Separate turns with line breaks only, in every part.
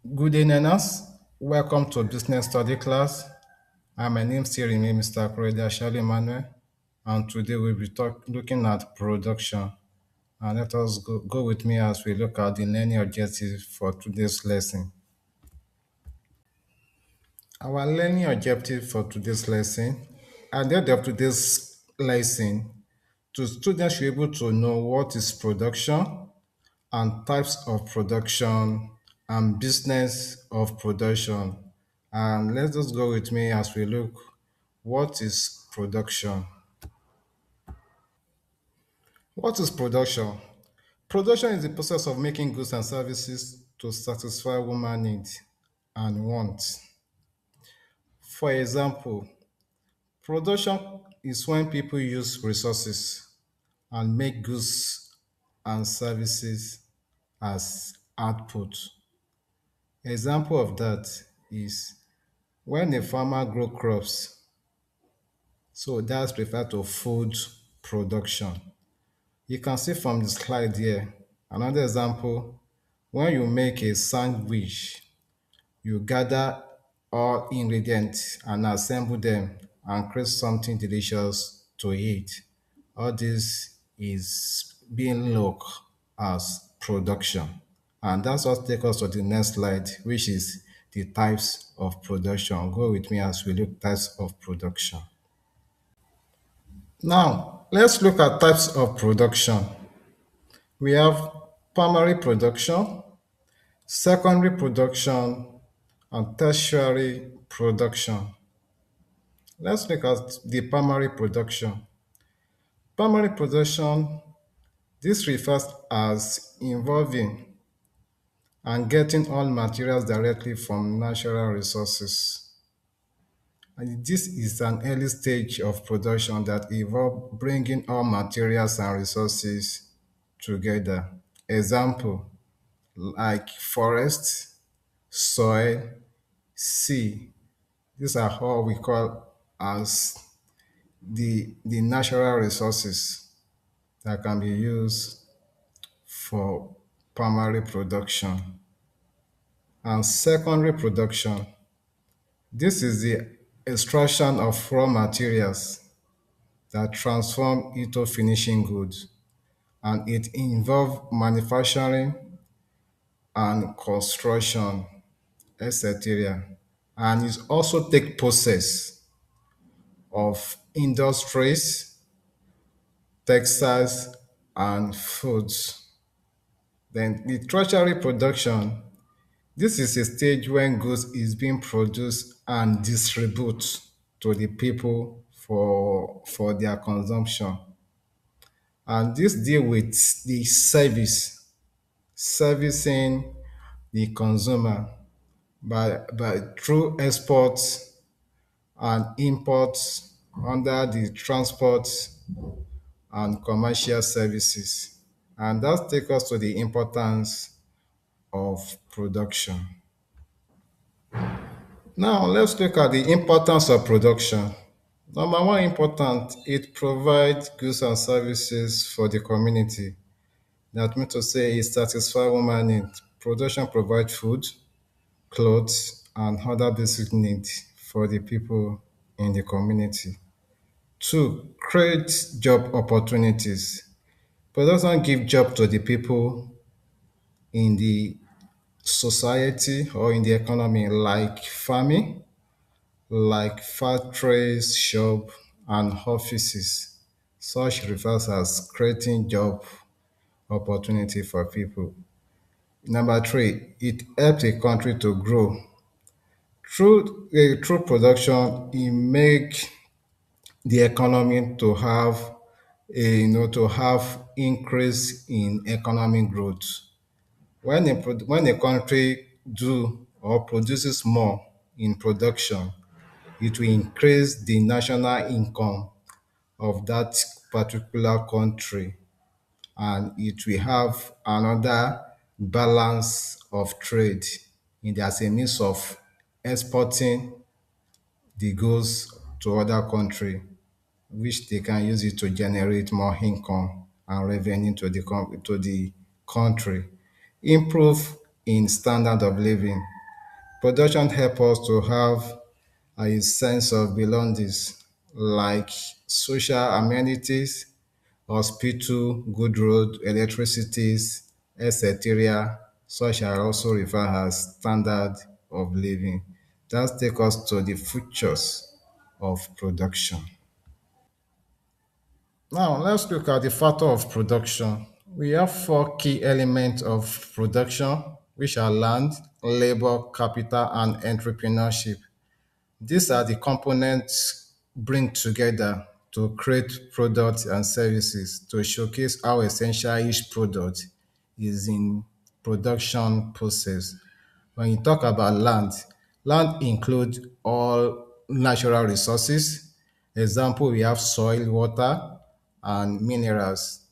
Good day, learners. Welcome to business study class. My name still remains Mr. Corredia Shali Emmanuel, and today we'll be looking at production. And let us go with me as we look at the learning objectives for today's lesson. Our learning objective for today's lesson, at the end of today's lesson, to students should be able to know what is production and types of production and business of production. And let's just go with me as we look what is production. What is production? Production is the process of making goods and services to satisfy human needs and wants. For example, production is when people use resources and make goods and services as output. Example of that is when a farmer grow crops, so that's referred to food production. You can see from the slide here, another example, when you make a sandwich, you gather all ingredients and assemble them and create something delicious to eat. All this is being looked as production. And that's what takes us to the next slide, which is the types of production. Go with me as we look types of production. Now, let's look at types of production. We have primary production, secondary production, and tertiary production. Let's look at the primary production. Primary production, this refers as involving and getting all materials directly from natural resources. And this is an early stage of production that involves bringing all materials and resources together. Example, like forest, soil, sea. These are all we call as the natural resources that can be used for primary production. And secondary production, this is the extraction of raw materials that transform into finishing goods, and it involves manufacturing and construction, etc. And it also take process of industries, textiles, and foods. Then the tertiary production, this is a stage when goods is being produced and distributed to the people for their consumption. And this deal with the servicing the consumer by through exports and imports under the transport and commercial services. And that takes us to the importance of production. Now let's look at the importance of production. Number one important, it provides goods and services for the community. That means to say it satisfies human needs. Production provides food, clothes, and other basic needs for the people in the community. Two, create job opportunities. Production give job to the people in the society or in the economy, like farming, like factories, shop, and offices. Such refers as creating job opportunity for people. Number three, it helps a country to grow. Through production, it make the economy to have to have increase in economic growth. When a country do or produces more in production, it will increase the national income of that particular country, and it will have another balance of trade in as a means of exporting the goods to other country, which they can use it to generate more income and revenue to the country. Improve in standard of living. Production helps us to have a sense of belongings like social amenities, hospital, good road, electricities, etc. Such are also referred as standard of living. That takes us to the futures of production. Now, let's look at the factor of production. We have four key elements of production, which are land, labor, capital, and entrepreneurship. These are the components bring together to create products and services to showcase how essential each product is in production process. When you talk about land, land includes all natural resources. Example, we have soil, water, and minerals.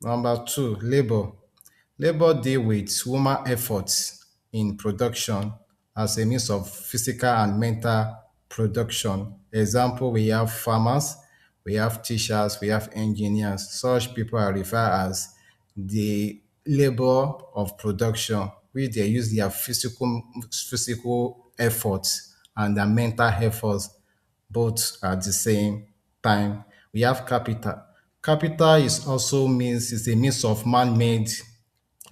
Number two, labor. Labor deal with human efforts in production as a means of physical and mental production. Example, we have farmers, we have teachers, we have engineers. Such people are referred as the labor of production, where they use their physical efforts and their mental efforts both at the same time. We have capital. Capital is also means is a means of man-made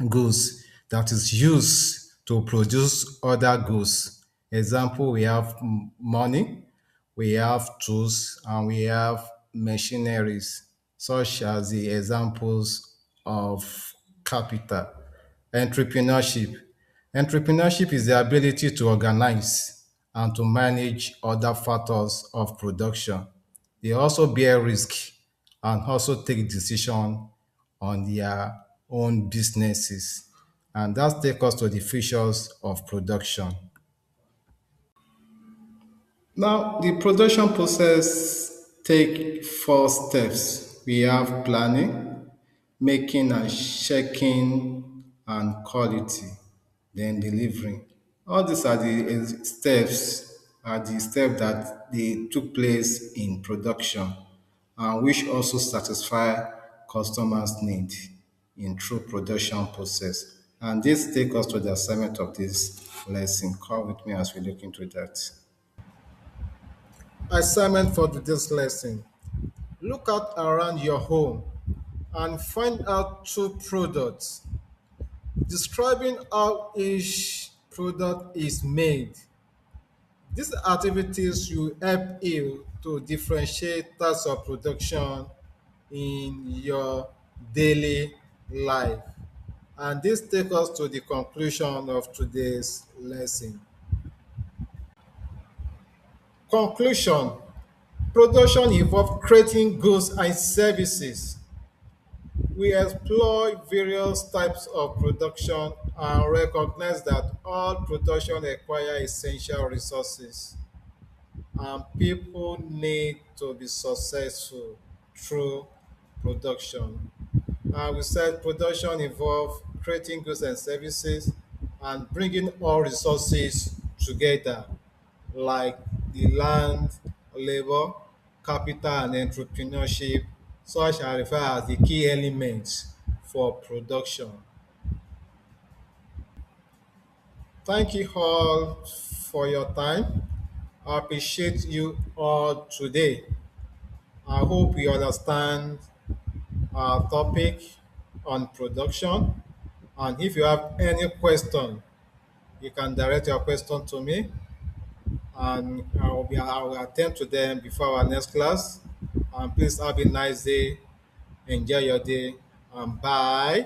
goods that is used to produce other goods. Example, we have money, we have tools, and we have machineries, such as the examples of capital. Entrepreneurship. Entrepreneurship is the ability to organize and to manage other factors of production. They also bear risk and also take decision on their own businesses. And that takes us to the features of production. Now, the production process take four steps. We have planning, making and checking, and quality, then delivering. All these are the steps that they took place in production and which also satisfy customers' need in true production process. And this takes us to the assignment of this lesson. Come with me as we look into that. Assignment for today's lesson. Look out around your home and find out two products describing how each product is made. These activities will help you to differentiate types of production in your daily life. And this takes us to the conclusion of today's lesson. Conclusion. Production involves creating goods and services. We explore various types of production and recognize that all production require essential resources and people need to be successful through production. We said production involves creating goods and services and bringing all resources together, like the land, labor, capital, and entrepreneurship, such are referred as the key elements for production. Thank you all for your time. I appreciate you all today. I hope you understand our topic on production. And if you have any question, you can direct your question to me and I will attend to them before our next class. And please have a nice day. Enjoy your day and bye.